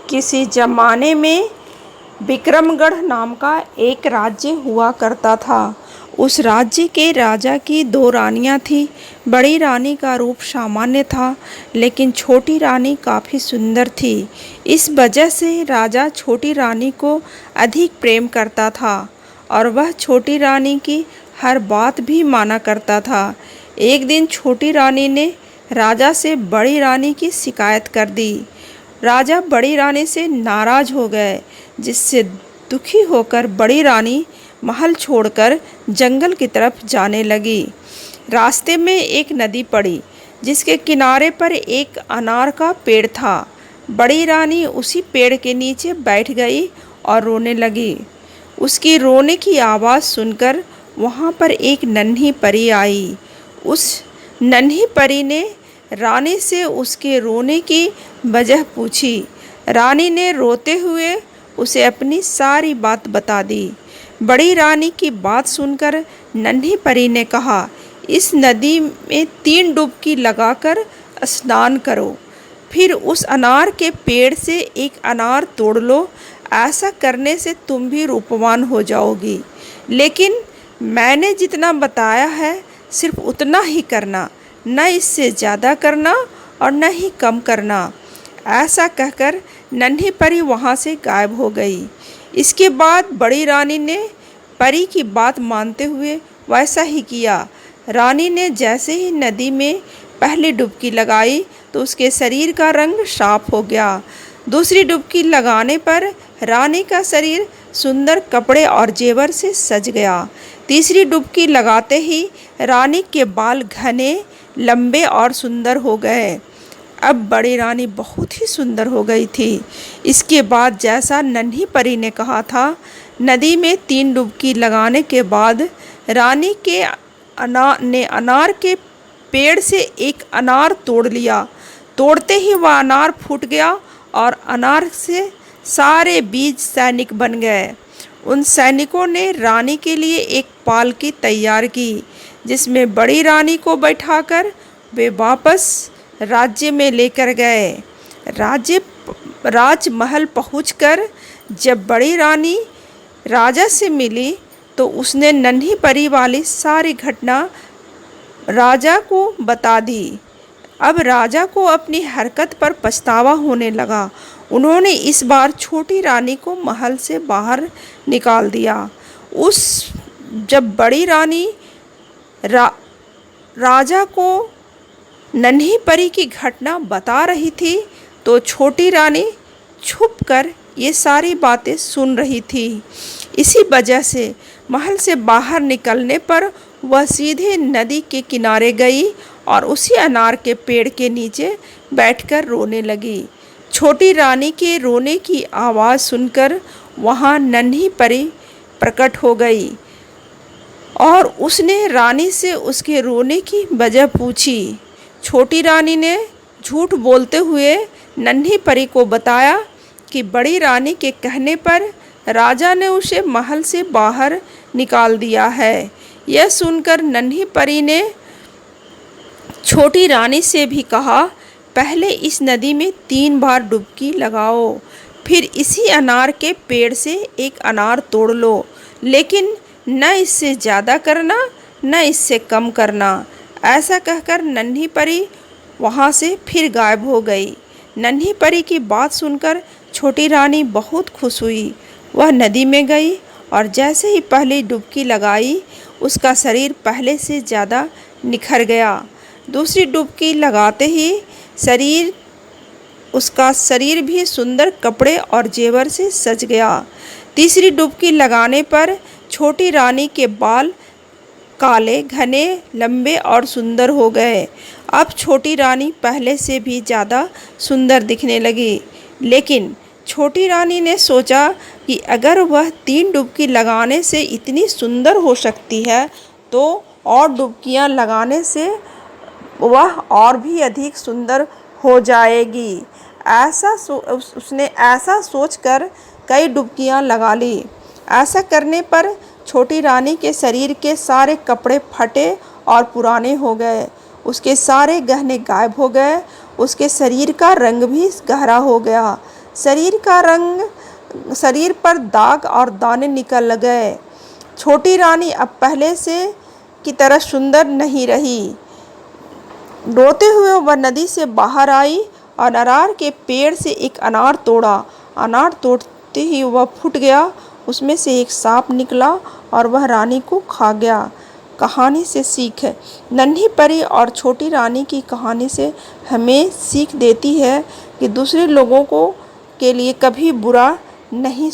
किसी जमाने में विक्रमगढ़ नाम का एक राज्य हुआ करता था। उस राज्य के राजा की दो रानियां थीं। बड़ी रानी का रूप सामान्य था, लेकिन छोटी रानी काफ़ी सुंदर थी। इस वजह से राजा छोटी रानी को अधिक प्रेम करता था और वह छोटी रानी की हर बात भी माना करता था। एक दिन छोटी रानी ने राजा से बड़ी रानी की शिकायत कर दी। राजा बड़ी रानी से नाराज़ हो गए, जिससे दुखी होकर बड़ी रानी महल छोड़कर जंगल की तरफ जाने लगी। रास्ते में एक नदी पड़ी, जिसके किनारे पर एक अनार का पेड़ था। बड़ी रानी उसी पेड़ के नीचे बैठ गई और रोने लगी। उसकी रोने की आवाज़ सुनकर वहाँ पर एक नन्ही परी आई। उस नन्ही परी ने रानी से उसके रोने की वजह पूछी। रानी ने रोते हुए उसे अपनी सारी बात बता दी। बड़ी रानी की बात सुनकर नन्ही परी ने कहा, इस नदी में 3 डुबकी लगाकर स्नान करो, फिर उस अनार के पेड़ से एक अनार तोड़ लो। ऐसा करने से तुम भी रूपवान हो जाओगी, लेकिन मैंने जितना बताया है सिर्फ उतना ही करना, न इससे ज़्यादा करना और न ही कम करना। ऐसा कहकर नन्ही परी वहाँ से गायब हो गई। इसके बाद बड़ी रानी ने परी की बात मानते हुए वैसा ही किया। रानी ने जैसे ही नदी में पहली डुबकी लगाई तो उसके शरीर का रंग साफ हो गया। दूसरी डुबकी लगाने पर रानी का शरीर सुंदर कपड़े और जेवर से सज गया। तीसरी डुबकी लगाते ही रानी के बाल घने, लंबे और सुंदर हो गए। अब बड़ी रानी बहुत ही सुंदर हो गई थी। इसके बाद जैसा नन्ही परी ने कहा था, नदी में 3 डुबकी लगाने के बाद रानी के अनार के पेड़ से एक अनार तोड़ लिया। तोड़ते ही वह अनार फूट गया और अनार से सारे बीज सैनिक बन गए। उन सैनिकों ने रानी के लिए एक पालकी तैयार की, जिसमें बड़ी रानी को बैठाकर वे वापस राज्य में लेकर गए। राजमहल पहुंचकर जब बड़ी रानी राजा से मिली तो उसने नन्ही परी वाली सारी घटना राजा को बता दी। अब राजा को अपनी हरकत पर पछतावा होने लगा। उन्होंने इस बार छोटी रानी को महल से बाहर निकाल दिया। जब बड़ी रानी राजा को नन्ही परी की घटना बता रही थी तो छोटी रानी छुपकर ये सारी बातें सुन रही थी। इसी वजह से महल से बाहर निकलने पर वह सीधे नदी के किनारे गई और उसी अनार के पेड़ के नीचे बैठकर रोने लगी। छोटी रानी के रोने की आवाज़ सुनकर वहाँ नन्ही परी प्रकट हो गई और उसने रानी से उसके रोने की वजह पूछी। छोटी रानी ने झूठ बोलते हुए नन्ही परी को बताया कि बड़ी रानी के कहने पर राजा ने उसे महल से बाहर निकाल दिया है। यह सुनकर नन्ही परी ने छोटी रानी से भी कहा, पहले इस नदी में 3 बार डुबकी लगाओ, फिर इसी अनार के पेड़ से एक अनार तोड़ लो, लेकिन न इससे ज़्यादा करना न इससे कम करना। ऐसा कहकर नन्ही परी वहाँ से फिर गायब हो गई। नन्ही परी की बात सुनकर छोटी रानी बहुत खुश हुई। वह नदी में गई और जैसे ही पहली डुबकी लगाई उसका शरीर पहले से ज़्यादा निखर गया। दूसरी डुबकी लगाते ही उसका शरीर भी सुंदर कपड़े और जेवर से सज गया। तीसरी डुबकी लगाने पर छोटी रानी के बाल काले, घने, लंबे और सुंदर हो गए। अब छोटी रानी पहले से भी ज़्यादा सुंदर दिखने लगी, लेकिन छोटी रानी ने सोचा कि अगर वह 3 डुबकी लगाने से इतनी सुंदर हो सकती है तो और डुबकियां लगाने से वह और भी अधिक सुंदर हो जाएगी। उसने ऐसा सोचकर कई डुबकियां लगा ली। ऐसा करने पर छोटी रानी के शरीर के सारे कपड़े फटे और पुराने हो गए। उसके सारे गहने गायब हो गए। उसके शरीर का रंग भी गहरा हो गया। शरीर पर दाग और दाने निकल गए। छोटी रानी अब पहले से की तरह सुंदर नहीं रही। रोते हुए वह नदी से बाहर आई और अनार के पेड़ से एक अनार तोड़ा। अनार तोड़ते ही वह फूट गया। उसमें से एक सांप निकला और वह रानी को खा गया। कहानी से सीख है। नन्ही परी और छोटी रानी की कहानी से हमें सीख देती है कि दूसरे लोगों के लिए कभी बुरा नहीं